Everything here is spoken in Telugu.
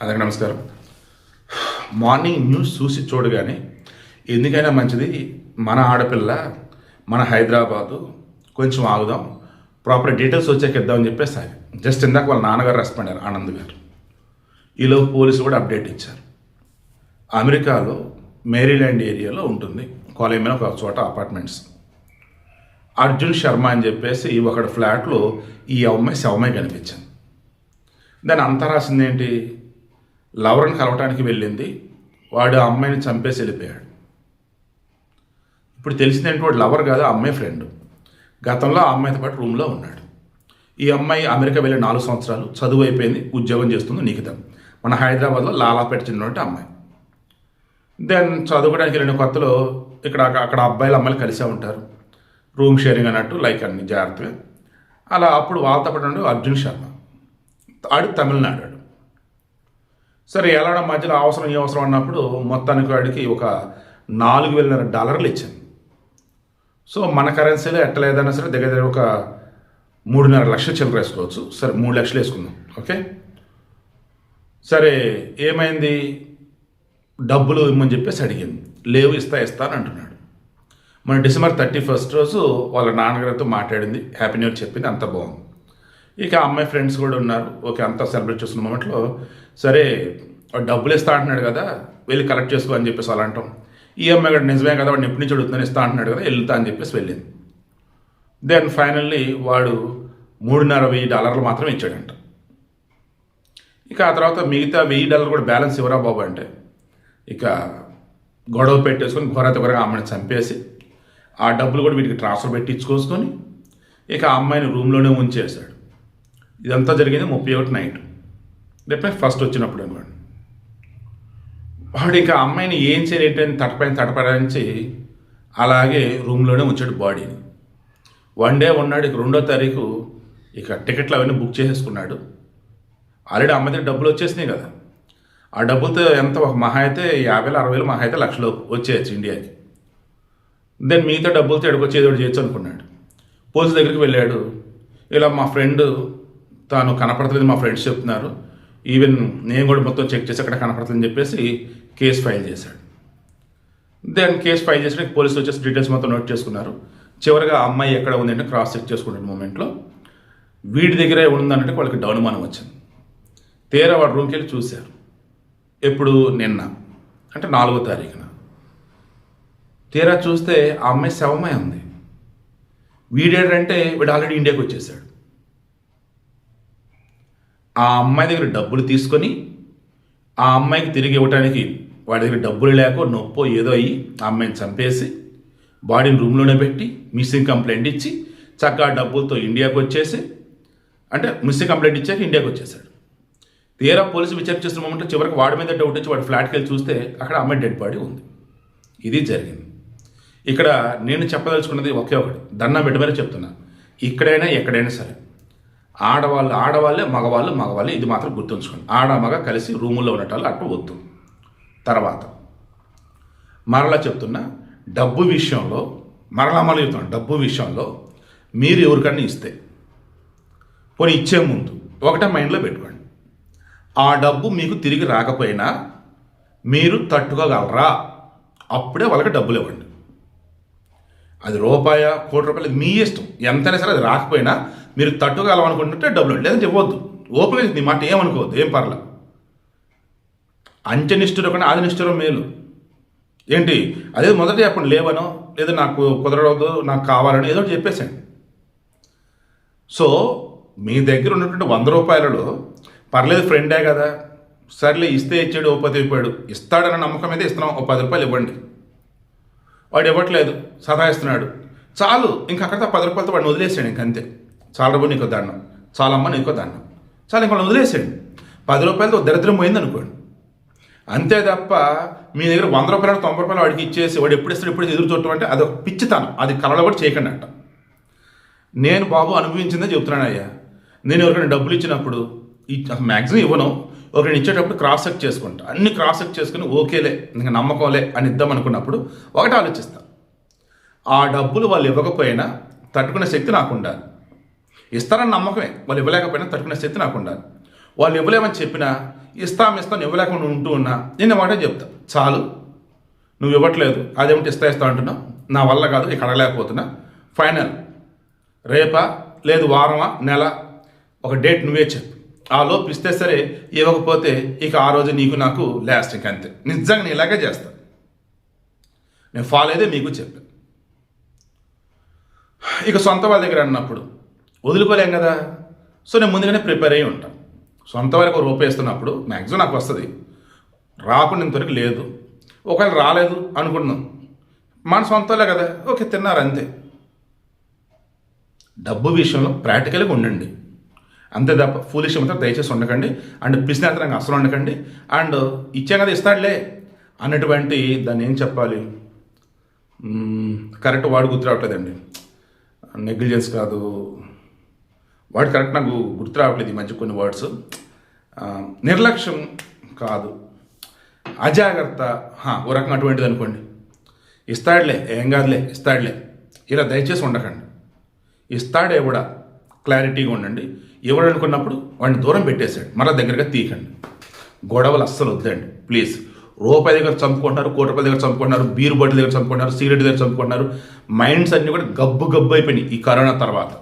అందరికీ నమస్కారం. మార్నింగ్ న్యూస్ చూసి చూడగానే ఎందుకైనా మంచిది మన ఆడపిల్ల మన హైదరాబాదు కొంచెం ఆగుదాం, ప్రాపర్ డీటెయిల్స్ వచ్చాక ఇద్దామని చెప్పేసి జస్ట్ ఇందాక వాళ్ళ నాన్నగారు రెస్పాండ్ అయ్యారు, ఆనంద్ గారు. ఈలో పోలీసులు కూడా అప్డేట్ ఇచ్చారు. అమెరికాలో మేరీల్యాండ్ ఏరియాలో ఉంటుంది కాలేమీలో ఒక చోట అపార్ట్మెంట్స్. అర్జున్ శర్మ అని చెప్పేసి ఒకటి ఫ్లాట్లో ఈ అమ్మాయి కనిపించింది. దాని అంతా రాసింది ఏంటి, లవర్ని కలవటానికి వెళ్ళింది, వాడు ఆ అమ్మాయిని చంపేసి వెళ్ళిపోయాడు. ఇప్పుడు తెలిసిందేంటి, వాడు లవర్ కాదు, ఆ అమ్మాయి ఫ్రెండ్. గతంలో ఆ అమ్మాయితో పాటు రూమ్లో ఉన్నాడు. ఈ అమ్మాయి అమెరికా వెళ్ళి 4 సంవత్సరాలు చదువు అయిపోయింది, ఉద్యోగం చేస్తుంది నిఖితం. మన హైదరాబాద్లో లాలాపేట చెందినటువంటి అమ్మాయి. దెన్ చదువుకోవడానికి వెళ్ళిన కొత్తలో అక్కడ అబ్బాయిలు అమ్మాయిలు కలిసే ఉంటారు, రూమ్ షేరింగ్ అన్నట్టు, లైక్ అన్ని జాగ్రత్తగా. అలా అప్పుడు వాళ్ళతో పాటు అర్జున్ శర్మ, ఆడు తమిళనాడు. సరే వెళ్ళడం మధ్యలో ఈ అవసరం అన్నప్పుడు మొత్తానికి వాడికి ఒక $4,000 ఇచ్చాను. సో మన కరెన్సీలో ఎట్టలేదన్నా సరే దగ్గర ఒక 3.5 లక్షలు చిల్లర వేసుకోవచ్చు. సరే 3 లక్షలు వేసుకుందాం, ఓకే. సరే ఏమైంది, డబ్బులు ఇమ్మని చెప్పేసి అడిగింది. లేవు, ఇస్తాను అంటున్నాడు. మన డిసెంబర్ 31 రోజు వాళ్ళ నాన్నగారితో మాట్లాడింది, హ్యాపీ న్యూ ఇయర్ చెప్పింది, అంత బాగుంది. ఇక అమ్మాయి ఫ్రెండ్స్ కూడా ఉన్నారు, ఓకే, అంతా సెలబ్రేట్ చేస్తున్న మూమెంట్లో సరే డబ్బులు ఇస్తా అంటున్నాడు కదా, వెళ్ళి కలెక్ట్ చేసుకో అని చెప్పేసి అలా అంటాం. ఈ అమ్మాయి కూడా నిజమే కదా, వాడిని ఎప్పటి నుంచి అడుగుతుందని ఇస్తా అంటున్నాడు కదా, వెళ్తా అని చెప్పేసి వెళ్ళింది. దెన్ ఫైనల్లీ వాడు $3,500 మాత్రం ఇచ్చాడంట. ఇక ఆ తర్వాత మిగతా $1,000 కూడా బ్యాలెన్స్ ఇవ్వరా బాబు అంటే ఇక గొడవ పెట్టేసుకొని ఘోరగా అమ్మాయిని చంపేసి ఆ డబ్బులు కూడా వీటికి ట్రాన్స్ఫర్ పెట్టి ఇచ్చుకోసుకొని ఇక ఆ అమ్మాయిని రూమ్లోనే ఉంచేసాడు. ఇదంతా జరిగింది 31 నైట్, రేపు 1 వచ్చినప్పుడు అనమాట. వాడు ఇంకా అమ్మాయిని ఏం చేయలేటని తటపడించి అలాగే రూమ్లోనే ఉంచాడు బాడీని. 1 డే ఉన్నాడు. ఇక 2వ తారీఖు ఇక టికెట్లు అవన్నీ బుక్ చేసేసుకున్నాడు. ఆల్రెడీ అమ్మాయి దగ్గర డబ్బులు వచ్చేసినాయి కదా, ఆ డబ్బులతో ఎంత ఒక మహా అయితే 50,000 60,000 మహా అయితే 1,00,000 వచ్చేయచ్చు ఇండియాకి. దెన్ మిగతా డబ్బులతో ఎడకొచ్చేది ఒకటి చేయొచ్చు అనుకున్నాడు. పోలీసు దగ్గరికి వెళ్ళాడు. ఇలా మా ఫ్రెండ్ తాను కనపడతలేదు, మా ఫ్రెండ్స్ చెప్తున్నారు, ఈవెన్ నేను కూడా మొత్తం చెక్ చేసి అక్కడ కనపడుతుందని చెప్పేసి కేసు ఫైల్ చేశాడు. దెన్ కేసు ఫైల్ చేసిన పోలీసులు వచ్చేసి డీటెయిల్స్ మొత్తం నోట్ చేసుకున్నారు. చివరిగా అమ్మాయి ఎక్కడ ఉంది అంటే క్రాస్ చెక్ చేసుకునే మూమెంట్లో వీడి దగ్గరే ఉందన్నట్టు వాళ్ళకి అనుమానం వచ్చింది. తీరా వాడు రూమ్కి వెళ్ళి చూశారు. ఎప్పుడు, నిన్న అంటే 4వ తారీఖున. తీరా చూస్తే ఆ అమ్మాయి శవమై ఉంది. వీడేంటంటే వీడు ఆల్రెడీ ఇండియాకి వచ్చేసాడు. ఆ అమ్మాయి దగ్గర డబ్బులు తీసుకొని ఆ అమ్మాయికి తిరిగి ఇవ్వడానికి వాడి దగ్గర డబ్బులు లేకో నొప్పో ఏదో అయ్యి ఆ అమ్మాయిని చంపేసి బాడీని రూమ్లోనే పెట్టి మిస్సింగ్ కంప్లైంట్ ఇచ్చి చక్కగా డబ్బులతో ఇండియాకి వచ్చేసి, అంటే మిస్సింగ్ కంప్లైంట్ ఇచ్చాక ఇండియాకి వచ్చేసాడు. తీరా పోలీసు విచారణ చేస్తున్న మూమెంట్లో చివరికి వాడి మీద డౌట్ వచ్చి వాడి ఫ్లాట్కి వెళ్ళి చూస్తే అక్కడ అమ్మాయి డెడ్ బాడీ ఉంది. ఇది జరిగింది. ఇక్కడ నేను చెప్పదలుచుకున్నది ఒకే ఒకటి, దండం పెట్ట మీద చెప్తున్నా, ఇక్కడైనా ఎక్కడైనా సరే ఆడవాళ్ళే, మగవాళ్ళే, ఇది మాత్రం గుర్తుంచుకోండి. మగ కలిసి రూముల్లో ఉండటాలు అట్టు వద్దు. తర్వాత మరలా చెప్తున్నా, డబ్బు విషయంలో డబ్బు విషయంలో మీరు ఎవరికన్నా ఇస్తే పోనీ ఇచ్చే ముందు ఒకటే మైండ్లో పెట్టుకోండి, ఆ డబ్బు మీకు తిరిగి రాకపోయినా మీరు తట్టుకోగలరా, అప్పుడే వాళ్ళకి డబ్బులు ఇవ్వండి. అది రూపాయ, ₹1,00,00,000 మీ ఇష్టం, ఎంతైనా సరే అది రాకపోయినా మీరు తట్టుకోగలమనుకుంటుంటే డబ్బులు, లేదంటే ఇవ్వద్దు. ఓపెన్ నీ మాట ఏమనుకోవద్దు, ఏం పర్లే. అంచెనిష్ఠురం కన్నా ఆది నిష్ఠురం మేలు. ఏంటి అదే మొదట చెప్పండి, లేవనో లేదా నాకు కుదరదు, నాకు కావాలని ఏదో చెప్పేసాను. సో మీ దగ్గర ఉన్నటువంటి ₹100 పర్లేదు, ఫ్రెండే కదా, సర్లే ఇస్తే ఇచ్చాడు, ఓ 10 ఇవ్వాడు, ఇస్తాడన్న నమ్మకం మీద ఇస్తున్నాం, ఓ ₹10 ఇవ్వండి. వాడు ఇవ్వట్లేదు, సతాయిస్తున్నాడు, చాలు, ఇంకా అక్కడ ₹10 వాడిని వదిలేసాడు. ఇంకంతే, చాలా డబ్బు నీకో దండం, చాలమ్మ నీకో దండం, చాలా ఇంకా వదిలేసాడు. ₹10తో దరిద్రం పోయింది అనుకోండి, అంతే తప్ప మీ దగ్గర ₹100 ₹90 వాడికి ఇచ్చేసి వాడు ఎప్పుడు ఇస్తాడు ఎప్పుడు ఎదురు చూడటం అంటే అదొక పిచ్చితనం. అది కళలో కూడా చేయకండి అంట. నేను బాబు అనుభవించిందే చెప్తున్నాను అయ్యా. నేను ఎవరికైనా డబ్బులు ఇచ్చినప్పుడు మ్యాక్సిమం ఇవ్వను, ఒకరిని ఇచ్చేటప్పుడు క్రాస్ చెక్ చేసుకుంటా, అన్ని క్రాస్ చెక్ చేసుకుని ఓకేలే, ఇంకా నమ్మకంలే అని ఇద్దాం అనుకున్నప్పుడు ఒకటి ఆలోచిస్తా, ఆ డబ్బులు వాళ్ళు ఇవ్వకపోయినా తట్టుకునే శక్తి నాకు ఉండాలి. ఇస్తారని నమ్మకమే, వాళ్ళు ఇవ్వలేకపోయినా తట్టుకునే శక్తి నాకు ఉండాలి. వాళ్ళు ఇవ్వలేమని చెప్పినా ఇస్తాను ఇవ్వలేకుండా ఉంటూ ఉన్నా నేను మాట చెప్తా, చాలు నువ్వు ఇవ్వట్లేదు, అదేమిటి ఇస్తా అంటున్నావు, నా వల్ల కాదు, ఇక అడగలేకపోతున్నా, ఫైనల్ రేపా లేదు వారమా నెల ఒక డేట్ నువ్వే చెప్పు, ఆ లోపు ఇస్తే సరే, ఇవ్వకపోతే ఇక ఆ రోజు నీకు నాకు లాస్ట్, ఇంక అంతే. నిజంగా నేను ఇలాగే చేస్తా, నేను ఫాలో అయితే మీకు చెప్పాను. ఇక సొంత వాళ్ళ దగ్గర అన్నప్పుడు వదులుకోలేం కదా, సో నేను ముందుగానే ప్రిపేర్ అయ్యి ఉంటాను. సొంత వాళ్ళకి ఒక రూపాయి ఇస్తున్నప్పుడు మ్యాక్సిమం నాకు వస్తుంది, రాకుండా ఇంతవరకు లేదు. ఒకవేళ రాలేదు అనుకున్నాం, మన సొంత వాళ్ళే కదా, ఓకే తిన్నారు అంతే. డబ్బు విషయంలో ప్రాక్టికల్గా ఉండండి, అంతే తప్ప ఫూలిష్ మాత్రం దయచేసి ఉండకండి. అండ్ పిసినాతనంగా అసలు ఉండకండి. అండ్ ఇచ్చాం కదా ఇస్తాడులే అన్నటువంటి దాన్ని ఏం చెప్పాలి, కరెక్ట్ వాడు గుర్తు రావట్లేదండి, నెగ్లిజెన్స్ కాదు, వాడు కరెక్ట్ నాకు గుర్తు రావట్లేదు ఈ మధ్య కొన్ని వర్డ్స్, నిర్లక్ష్యం కాదు, అజాగ్రత్త, ఓ రకం అటువంటిది అనుకోండి. ఇస్తాడులే ఏం కాదులే ఇస్తాడులే ఇలా దయచేసి ఉండకండి. ఇస్తాడే కూడా క్లారిటీగా ఉండండి. ఎవడు అనుకున్నప్పుడు వాడిని దూరం పెట్టేశాడు, మళ్ళీ దగ్గరగా తీయకండి. గొడవలు అస్సలు వద్దండి ప్లీజ్. రూపాయి దగ్గర చంపుకుంటున్నారు, కోటి రూపాయల దగ్గర చంపుకుంటున్నారు, బీరు బాటిల్ దగ్గర చంపుకుంటున్నారు, సిగరెట్ దగ్గర చంపుకుంటున్నారు. మైండ్స్ అన్నీ కూడా గబ్బు అయిపోయినాయి ఈ కరోనా తర్వాత.